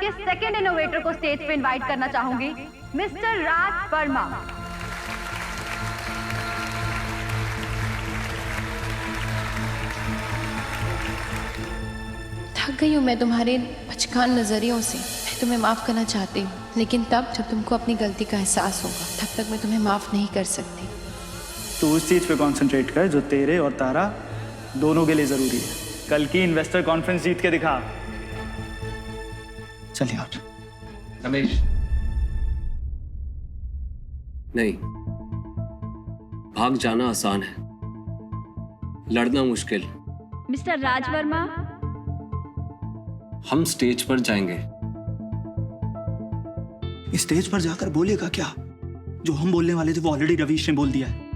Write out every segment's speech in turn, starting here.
के second innovator को stage पे इनवाइट करना चाहूंगी, मिस्टर राज वर्मा। थक गई हूँ मैं तुम्हारे बचकान नजरियों से। मैं तुम्हें माफ करना चाहती हूँ, लेकिन तब जब तुमको अपनी गलती का एहसास होगा, तब तक मैं तुम्हें माफ नहीं कर सकती। तू उस चीज पे कंसंट्रेट कर जो तेरे और तारा दोनों के लिए जरूरी है। कल की इन्वेस्टर कॉन्फ्रेंस जीत के दिखा। चल यार। रमेश, नहीं, भाग जाना आसान है, लड़ना मुश्किल। मिस्टर राज वर्मा, हम स्टेज पर जाएंगे। इस स्टेज पर जाकर बोलेगा क्या? जो हम बोलने वाले थे वो ऑलरेडी रवीश ने बोल दिया है।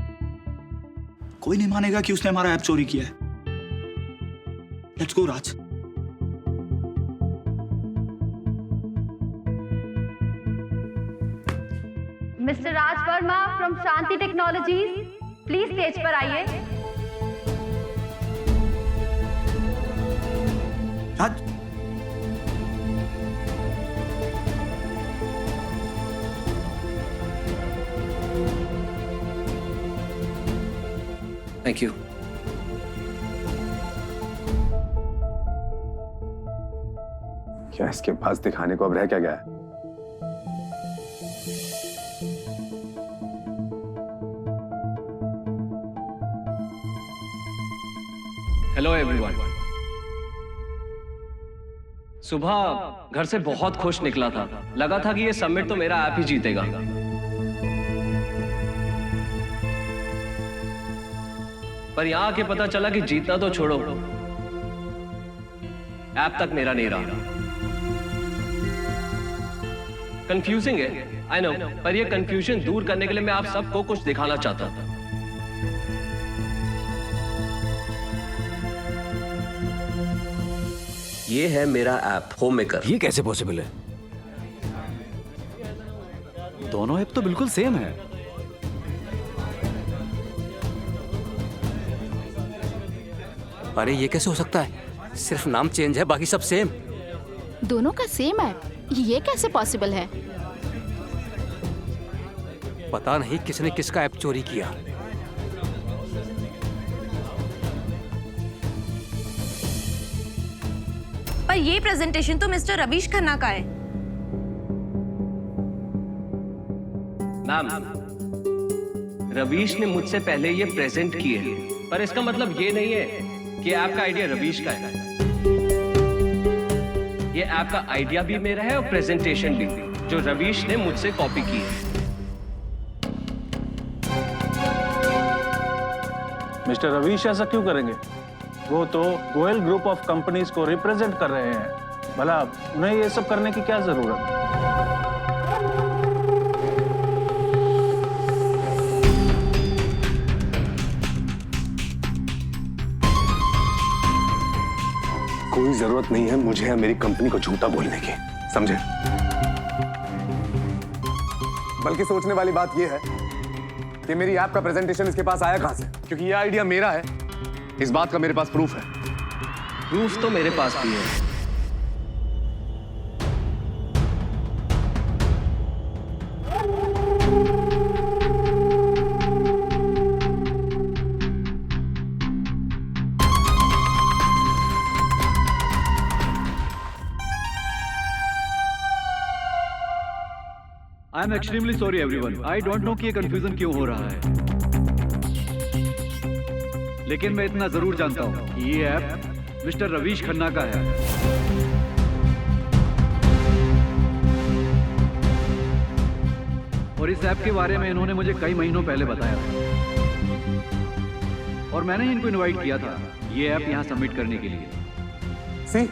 कोई नहीं मानेगा कि उसने हमारा ऐप चोरी किया है। Let's go Raj. Mister Raj Verma from Shanti technologies, please stage पर आइए। राज, थैंक यू। क्या इसके पास दिखाने को अब रह क्या गया है? Hello everyone. सुबह घर से बहुत खुश निकला था, लगा था कि ये समिट तो मेरा ऐप ही जीतेगा। पर यहां आके पता चला कि जीतना तो छोड़ो, ऐप तक मेरा नहीं रहा। कंफ्यूजिंग है, आई नो, पर ये कंफ्यूजन दूर करने के लिए मैं आप सबको कुछ दिखाना चाहता था। ये है मेरा ऐप होम मेकर। ये कैसे पॉसिबल है? दोनों ऐप तो बिल्कुल सेम है। अरे ये कैसे हो सकता है? सिर्फ नाम चेंज है, बाकी सब सेम। दोनों का सेम ऐप, ये कैसे पॉसिबल है? पता नहीं किसने किसका ऐप चोरी किया। पर ये प्रेजेंटेशन तो मिस्टर रवीश खन्ना का है। मैम, रवीश ने मुझसे पहले ये प्रेजेंट किए हैं, पर इसका मतलब ये नहीं है कि ऐप का आइडिया रवीश का है। ये ऐप का आइडिया भी मेरा है और प्रेजेंटेशन भी, जो रवीश ने मुझसे कॉपी की है। मिस्टर रवीश ऐसा क्यों करेंगे? वो तो गोयल ग्रुप ऑफ कंपनीज को रिप्रेजेंट कर रहे हैं। भला उन्हें ये सब करने की क्या जरूरत है? कोई जरूरत नहीं है मुझे या मेरी कंपनी को झूठा बोलने की, समझे? बल्कि सोचने वाली बात यह है कि मेरी ऐप का प्रेजेंटेशन इसके पास आया कहां से, क्योंकि यह आइडिया मेरा है। इस बात का मेरे पास प्रूफ है। प्रूफ तो मेरे पास भी है। I am extremely sorry everyone. I don't know कि ये कंफ्यूजन क्यों हो रहा है, लेकिन मैं इतना जरूर जानता हूं कि ये ऐप मिस्टर रवीश खन्ना का है। और इस ऐप के बारे में इन्होंने मुझे कई महीनों पहले बताया था, और मैंने इनको इनवाइट किया था ये ऐप यहां सबमिट करने के लिए। सी?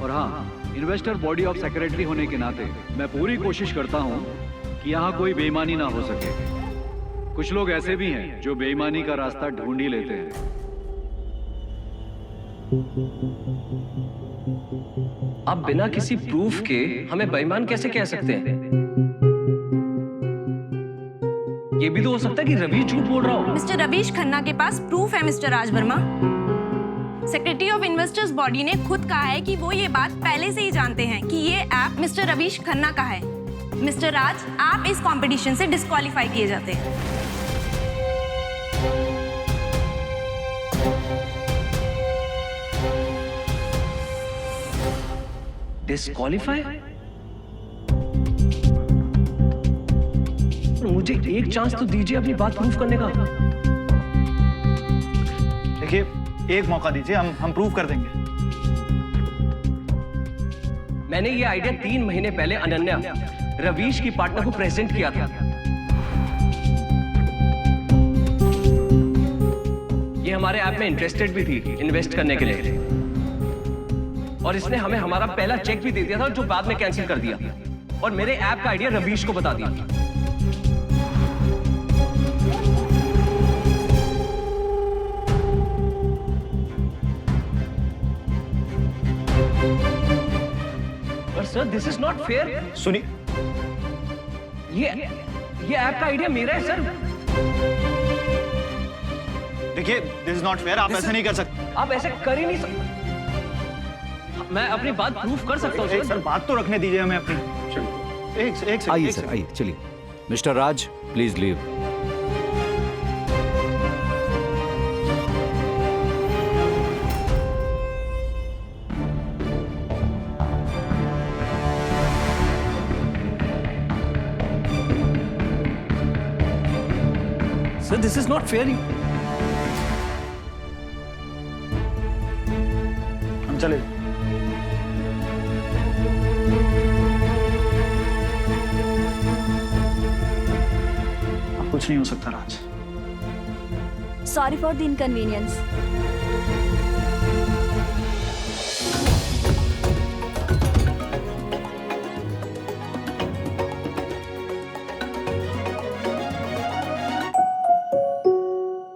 और हाँ, इन्वेस्टर बॉडी ऑफ सेक्रेटरी होने के नाते मैं पूरी कोशिश करता हूं कि यहां कोई बेईमानी ना हो सके। कुछ लोग ऐसे भी हैं जो बेईमानी का रास्ता ढूंढ ही लेते हैं। आप बिना किसी प्रूफ के हमें बेईमान कैसे कह सकते हैं? ये भी तो हो सकता है कि रवीश झूठ बोल रहा हो। मिस्टर रवीश खन्ना के पास प्रूफ है mister Raj Verma. Secretary of investors body ने खुद कहा है कि वो ये बात पहले से ही जानते हैं कि ये ऐप मिस्टर रवीश खन्ना का है। मिस्टर राज, आप इस कंपटीशन से डिस्क्वालीफाई किए जाते हैं। डिस्क्वालीफाई? मुझे एक चांस तो दीजिए अपनी बात प्रूव करने का। देखिए, एक मौका दीजिए, हम प्रूव कर देंगे। मैंने ये आइडिया 3 महीने पहले अनन्या, रवीश की पार्टनर को प्रेजेंट किया था। ये हमारे ऐप में इंटरेस्टेड भी थी इन्वेस्ट करने के लिए, और इसने हमें हमारा पहला चेक भी दे दिया था जो बाद में कैंसिल कर दिया, और मेरे ऐप का आइडिया रवीश को बता दिया। पर sir, this is not fair. सुनिए, ये ऐप का आइडिया मेरा है सर। देखिए, दिस इज नॉट फेयर। आप ऐसा नहीं कर सकते। आप ऐसे कर ही नहीं सकते। मैं अपनी बात प्रूफ कर सकता हूँ सर, बात तो रखने दीजिए हमें अपनी। एक आइए सर, आइए, चलिए। Mister Raj, please leave. Sir, this is not fair. हम चले। अब कुछ नहीं हो सकता Raj. Sorry for the inconvenience.